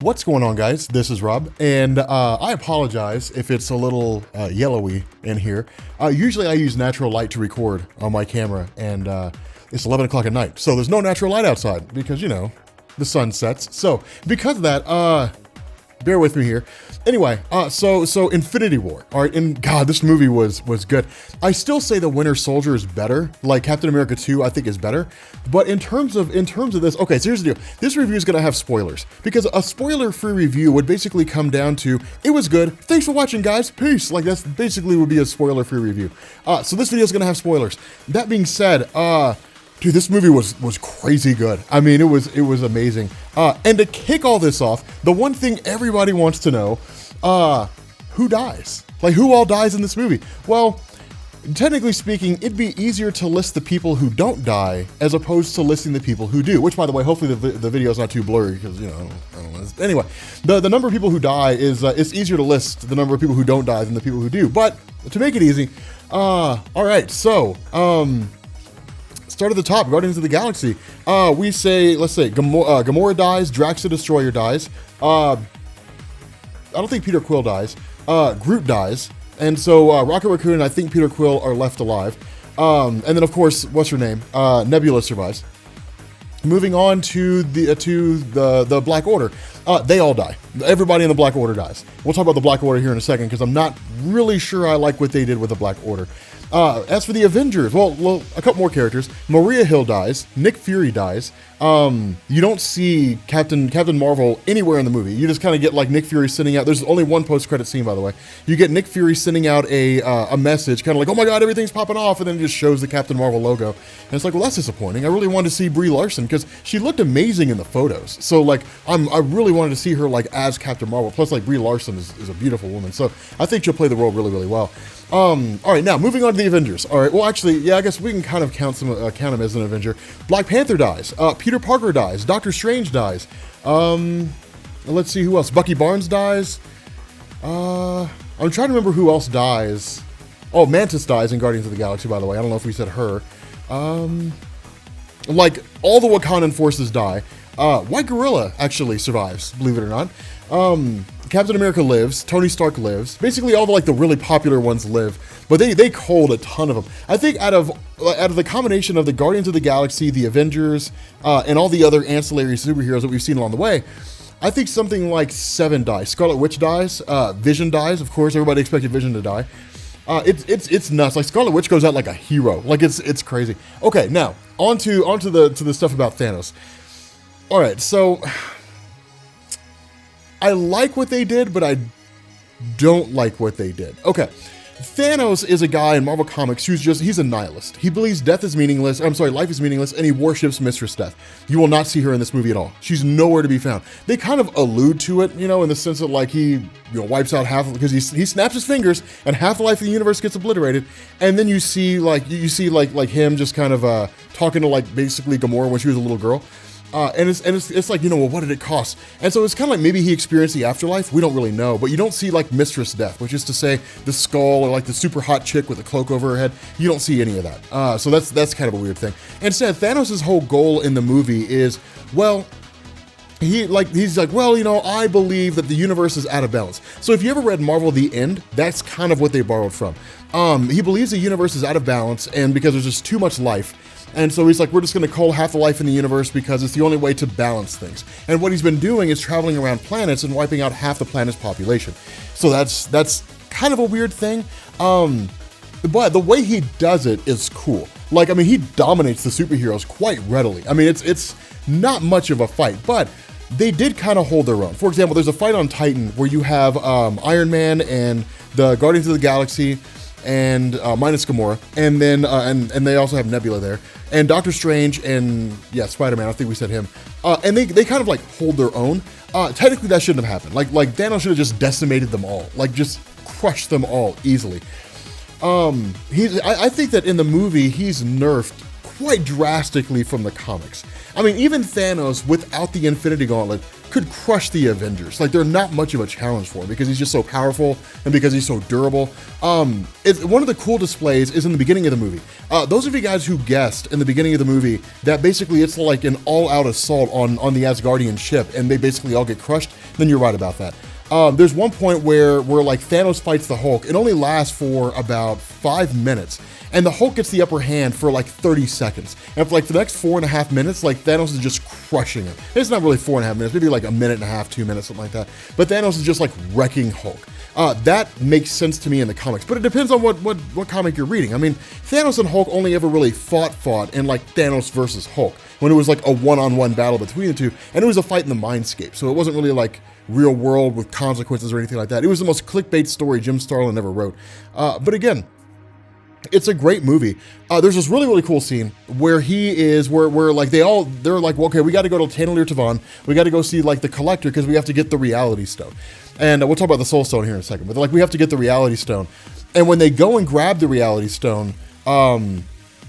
What's going on, guys? This is Rob, and I apologize if it's a little yellowy in here. Usually I use natural light to record on my camera, and it's 11 o'clock at night, so there's no natural light outside because, you know, the sun sets. So because of that, bear with me here. Anyway, so Infinity War. All right, and God, this movie was good. I still say the Winter Soldier is better. Like Captain America 2, I think is better. But in terms of this, okay, so here's the deal. This review is gonna have spoilers because a spoiler-free review would basically come down to it was good. Thanks for watching, guys. Peace. Like that's basically would be a spoiler-free review. So this video is gonna have spoilers. That being said, dude, this movie was crazy good. I mean, it was amazing. And to kick all this off, the one thing everybody wants to know, who dies? Like, who all dies in this movie? Well, technically speaking, it'd be easier to list the people who don't die as opposed to listing the people who do. Which, by the way, hopefully the video's not too blurry because, you know, I don't know. Anyway, the number of people who die is it's easier to list the number of people who don't die than the people who do. But to make it easy, all right, so start at the top, Guardians of the Galaxy. We say, let's say, Gamora dies, Drax the Destroyer dies. I don't think Peter Quill dies. Groot dies. And so Rocket Raccoon and I think Peter Quill are left alive. And then, of course, what's her name? Nebula survives. Moving on to the Black Order. They all die. Everybody in the Black Order dies. We'll talk about the Black Order here in a second because I'm not really sure I like what they did with the Black Order. As for the Avengers, well, a couple more characters. Maria Hill dies. Nick Fury dies. You don't see Captain Marvel anywhere in the movie. You just kind of get like Nick Fury sending out. There's only one post-credit scene, by the way. You get Nick Fury sending out a message, kind of like, "Oh my God, everything's popping off," and then it just shows the Captain Marvel logo. And it's like, well, that's disappointing. I really wanted to see Brie Larson because she looked amazing in the photos. So like, I really wanted to see her like as Captain Marvel. Plus, like Brie Larson is a beautiful woman, so I think she'll play the role really, really well. All right, now moving on to the Avengers. All right, well, actually, yeah, I guess we can kind of count him as an Avenger. Black Panther dies. Peter Parker dies. Doctor Strange dies. Let's see who else. Bucky Barnes dies. I'm trying to remember who else dies. Oh, Mantis dies in Guardians of the Galaxy, by the way. I don't know if we said her. Like all the Wakandan forces die. White Gorilla actually survives, believe it or not. Captain America lives, Tony Stark lives. Basically, all the really popular ones live, but they culled a ton of them. I think out of the combination of the Guardians of the Galaxy, the Avengers, and all the other ancillary superheroes that we've seen along the way, I think something like 7 die. Scarlet Witch dies, Vision dies. Of course, everybody expected Vision to die. It's nuts. Like Scarlet Witch goes out like a hero. Like it's crazy. Okay, now onto the stuff about Thanos. All right, so I like what they did, but I don't like what they did. Okay, Thanos is a guy in Marvel Comics he's a nihilist. He believes life is meaningless, and he worships Mistress Death. You will not see her in this movie at all. She's nowhere to be found. They kind of allude to it, you know, in the sense that like he wipes out half, because he snaps his fingers and half the life of the universe gets obliterated, and then you see him just kind of talking to like basically Gamora when she was a little girl. And it's like, you know, well, what did it cost? And so it's kind of like maybe he experienced the afterlife. We don't really know, but you don't see like Mistress Death, which is to say the skull or like the super hot chick with a cloak over her head. You don't see any of that. So that's kind of a weird thing. Instead, Thanos' whole goal in the movie is, well, he's like, well, you know, I believe that the universe is out of balance. So if you ever read Marvel The End, that's kind of what they borrowed from. He believes the universe is out of balance, and because there's just too much life. And so he's like, we're just going to cull half the life in the universe because it's the only way to balance things. And what he's been doing is traveling around planets and wiping out half the planet's population. So that's kind of a weird thing. But the way he does it is cool. Like, I mean, he dominates the superheroes quite readily. I mean, it's not much of a fight, but they did kind of hold their own. For example, there's a fight on Titan where you have Iron Man and the Guardians of the Galaxy and minus Gamora, and then and they also have Nebula there, and Doctor Strange, and yeah, Spider-Man, I think we said him, and they kind of like hold their own. Technically that shouldn't have happened. Like Thanos should have just decimated them all, like just crushed them all easily. I think that in the movie he's nerfed quite drastically from the comics. I mean, even Thanos without the Infinity Gauntlet could crush the Avengers. Like, they're not much of a challenge for him because he's just so powerful and because he's so durable. One of the cool displays is in the beginning of the movie. Those of you guys who guessed in the beginning of the movie that basically it's like an all-out assault on the Asgardian ship and they basically all get crushed, then you're right about that. There's one point where like Thanos fights the Hulk. It only lasts for about 5 minutes. And the Hulk gets the upper hand for like 30 seconds. And for like the next 4.5 minutes, like Thanos is just crushing him. It's not really 4.5 minutes, maybe like a minute and a half, 2 minutes, something like that. But Thanos is just like wrecking Hulk. That makes sense to me in the comics, but it depends on what comic you're reading. I mean, Thanos and Hulk only ever really fought in like Thanos versus Hulk, when it was like a one-on-one battle between the two, and it was a fight in the mindscape. So it wasn't really like real world with consequences or anything like that. It was the most clickbait story Jim Starlin ever wrote. But again, it's a great movie. There's this really, really cool scene where where like they're like, well, okay, we got to go to Tannelir Tavan. We got to go see like the Collector because we have to get the Reality Stone. And we'll talk about the Soul Stone here in a second. But they're like, we have to get the Reality Stone. And when they go and grab the Reality Stone,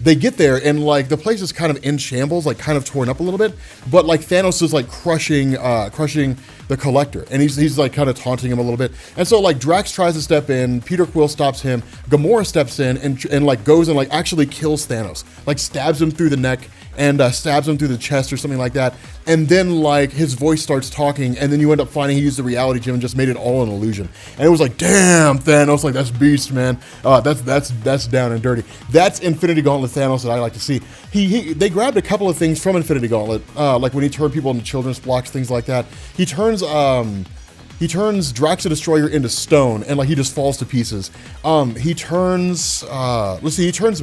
they get there and like the place is kind of in shambles, like kind of torn up a little bit. But like Thanos is like crushing the Collector, and he's like kind of taunting him a little bit. And so like Drax tries to step in, Peter Quill stops him, Gamora steps in and like goes and like actually kills Thanos, like stabs him through the neck and stabs him through the chest or something like that. And then like his voice starts talking, and then you end up finding he used the reality gem and just made it all an illusion. And it was like, damn, Thanos, like that's beast, man. That's down and dirty. That's Infinity Gauntlet Thanos that I like to see. They grabbed a couple of things from Infinity Gauntlet, like when he turned people into children's blocks, things like that. He turns Drax the Destroyer into stone, and like he just falls to pieces. He turns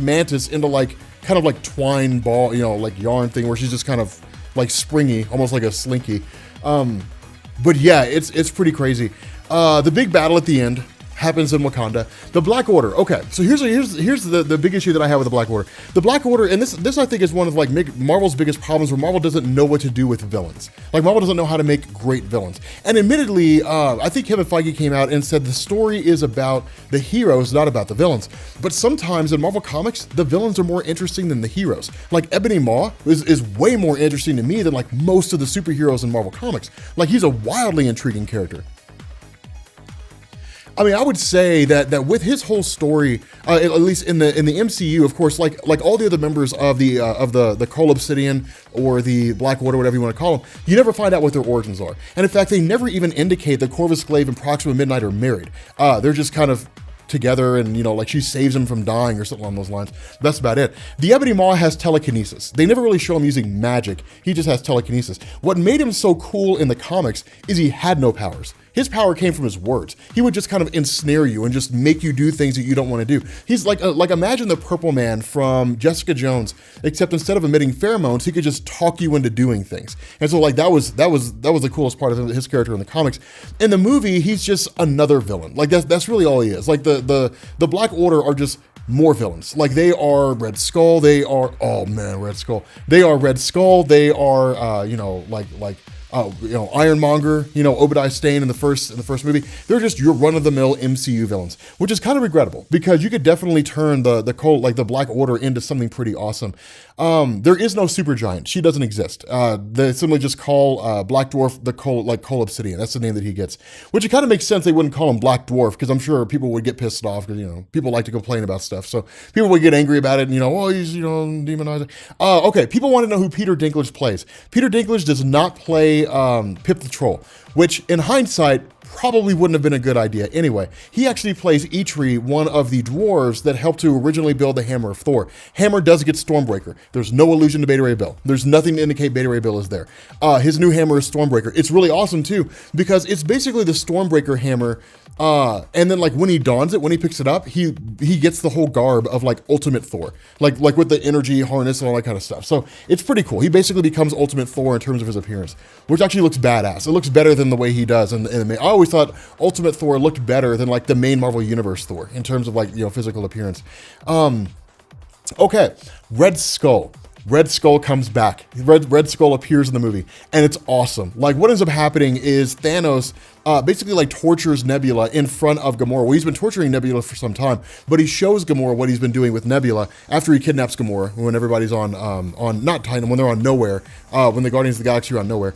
Mantis into like kind of like twine ball, like yarn thing where she's just kind of like springy, almost like a slinky. But yeah, it's pretty crazy. The big battle at the end happens in Wakanda. The Black Order. Okay, so here's the big issue that I have with the Black Order. The Black Order, and this I think is one of like Marvel's biggest problems, where Marvel doesn't know what to do with villains. Like Marvel doesn't know how to make great villains. And admittedly, I think Kevin Feige came out and said the story is about the heroes, not about the villains. But sometimes in Marvel Comics, the villains are more interesting than the heroes. Like Ebony Maw is way more interesting to me than like most of the superheroes in Marvel Comics. Like he's a wildly intriguing character. I mean, I would say that with his whole story, at least in the MCU, of course, like all the other members of the Cull Obsidian or the Black Order, whatever you want to call them, you never find out what their origins are. And in fact, they never even indicate that Corvus Glaive and Proxima Midnight are married. They're just kind of together, and like she saves him from dying or something along those lines. That's about it. The Ebony Maw has telekinesis. They never really show him using magic. He just has telekinesis. What made him so cool in the comics is he had no powers. His power came from his words. He would just kind of ensnare you and just make you do things that you don't want to do. He's like imagine the Purple Man from Jessica Jones, except instead of emitting pheromones, he could just talk you into doing things. And so like that was the coolest part of his character in the comics. In the movie, he's just another villain. Like that's really all he is. Like the Black Order are just more villains. Like they are Red Skull. They are Red Skull. They are Red Skull. They are Ironmonger, Obadiah Stane in the first movie. They're just your run-of-the-mill MCU villains, which is kind of regrettable because you could definitely turn the Black Order into something pretty awesome. There is no Supergiant. She doesn't exist. They simply just call Black Dwarf the Cull Obsidian. That's the name that he gets, which it kind of makes sense they wouldn't call him Black Dwarf, because I'm sure people would get pissed off because people like to complain about stuff, so people would get angry about it and he's demonizing. Okay, people want to know who Peter Dinklage plays. Peter Dinklage does not play Pip the Troll, which in hindsight probably wouldn't have been a good idea anyway. He actually plays Eitri, one of the dwarves that helped to originally build the Hammer of Thor. Hammer does get Stormbreaker. There's no allusion to Beta Ray Bill. There's nothing to indicate Beta Ray Bill is there. His new hammer is Stormbreaker. It's really awesome too, because it's basically the Stormbreaker hammer, and then like when he dons it, when he picks it up, he gets the whole garb of like Ultimate Thor, like with the energy harness and all that kind of stuff. So it's pretty cool. He basically becomes Ultimate Thor in terms of his appearance, which actually looks badass. It looks better than the way he does in the main. I always thought Ultimate Thor looked better than like the main Marvel Universe Thor in terms of like physical appearance. Okay, Red Skull. Red Skull comes back. Red Skull appears in the movie, and it's awesome. Like, what ends up happening is Thanos basically like tortures Nebula in front of Gamora. Well, he's been torturing Nebula for some time, but he shows Gamora what he's been doing with Nebula after he kidnaps Gamora when everybody's on not Titan, when they're on Nowhere, when the Guardians of the Galaxy are on Nowhere.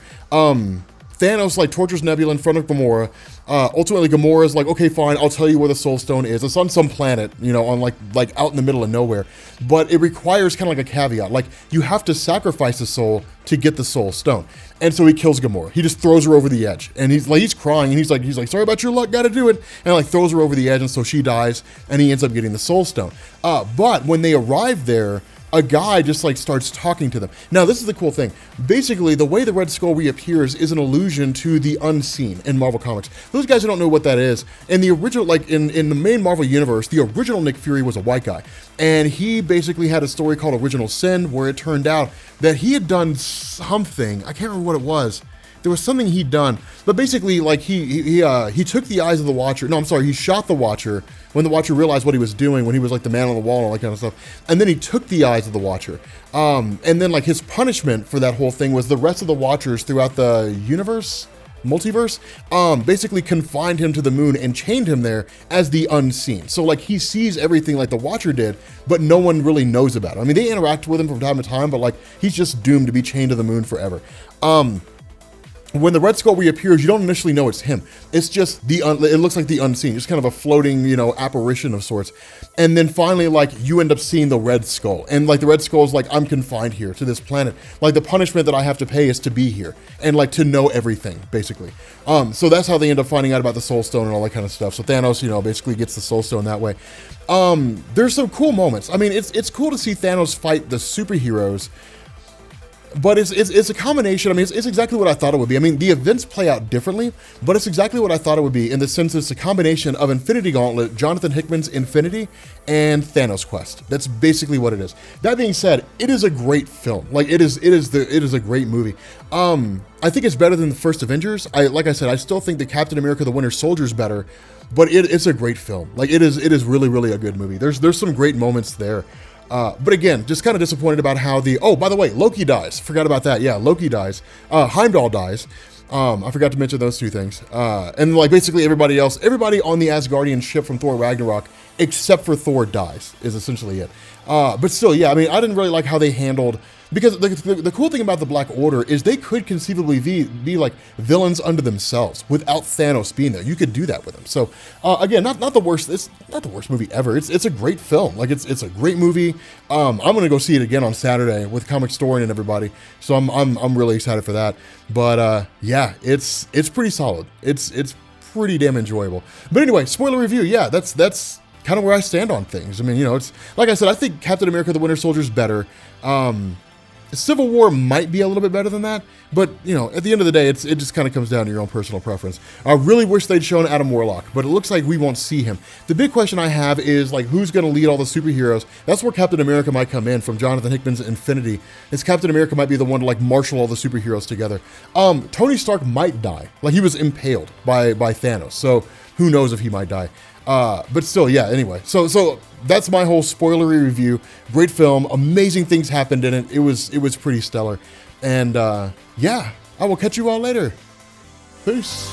Thanos like tortures Nebula in front of Gamora. Ultimately, Gamora's like, okay, fine, I'll tell you where the Soul Stone is. It's on some planet, you know, on like out in the middle of nowhere. But it requires kind of like a caveat. Like, you have to sacrifice a soul to get the Soul Stone. And so he kills Gamora. He just throws her over the edge. And he's crying, and he's like, sorry about your luck, gotta do it. And like throws her over the edge, and so she dies, and he ends up getting the Soul Stone. But when they arrive there, a guy just like starts talking to them. Now, this is the cool thing. Basically, the way the Red Skull reappears is an allusion to the unseen in Marvel Comics. Those guys who don't know what that is, in the original, like in the main Marvel universe, the original Nick Fury was a white guy. And he basically had a story called Original Sin, where it turned out that he had done something. I can't remember what it was. There was something he'd done, but basically, like, he took the eyes of the Watcher. No, I'm sorry, he shot the Watcher when the Watcher realized what he was doing, when he was like the man on the wall and all that kind of stuff. And then he took the eyes of the Watcher. And then like his punishment for that whole thing was the rest of the Watchers throughout the multiverse, basically confined him to the moon and chained him there as the unseen. So like he sees everything like the Watcher did, but no one really knows about it. I mean, they interact with him from time to time, but like he's just doomed to be chained to the moon forever. When the Red Skull reappears, you don't initially know it's him. It's just it looks like the unseen, just kind of a floating, you know, apparition of sorts. And then finally, like, you end up seeing the Red Skull. And like the Red Skull is like, I'm confined here to this planet. Like the punishment that I have to pay is to be here and like to know everything, basically. So that's how they end up finding out about the Soul Stone and all that kind of stuff. So Thanos, you know, basically gets the Soul Stone that way. There's some cool moments. I mean, it's cool to see Thanos fight the superheroes. But it's a combination. I mean, it's exactly what I thought it would be. I mean, the events play out differently, but it's exactly what I thought it would be in the sense it's a combination of Infinity Gauntlet, Jonathan Hickman's Infinity, and Thanos Quest. That's basically what it is. That being said, it is a great film. Like it is a great movie. I think it's better than the first Avengers. Like I said, I still think the Captain America: The Winter Soldier is better, but it's a great film. Like it is really, really a good movie. There's some great moments there. But again, just kind of disappointed about how oh, by the way, Loki dies. Forgot about that. Yeah, Loki dies. Heimdall dies. I forgot to mention those two things. And like basically everybody on the Asgardian ship from Thor Ragnarok, except for Thor, dies, is essentially it. But still, yeah, I mean, I didn't really like how they handled, because the cool thing about the Black Order is they could conceivably be like villains unto themselves without Thanos being there. You could do that with them. So again, not the worst. It's not the worst movie ever. It's a great film. Like it's a great movie. I'm gonna go see it again on Saturday with Comic Story and everybody. So I'm really excited for that. But yeah, it's pretty solid. It's pretty damn enjoyable. But anyway, spoiler review. Yeah, that's kind of where I stand on things. I mean, you know, it's like I said, I think Captain America: The Winter Soldier is better. Civil War might be a little bit better than that, but you know, at the end of the day, it just kind of comes down to your own personal preference. I really wish they'd shown Adam Warlock, but it looks like we won't see him. The big question I have is like, who's going to lead all the superheroes? That's where Captain America might come in from Jonathan Hickman's Infinity. Is Captain America might be the one to like marshal all the superheroes together. Tony Stark might die, like he was impaled by Thanos, so who knows if he might die. But still, yeah, anyway. So that's my whole spoilery review. Great film. Amazing things happened in it. It was pretty stellar. And yeah, I will catch you all later. Peace.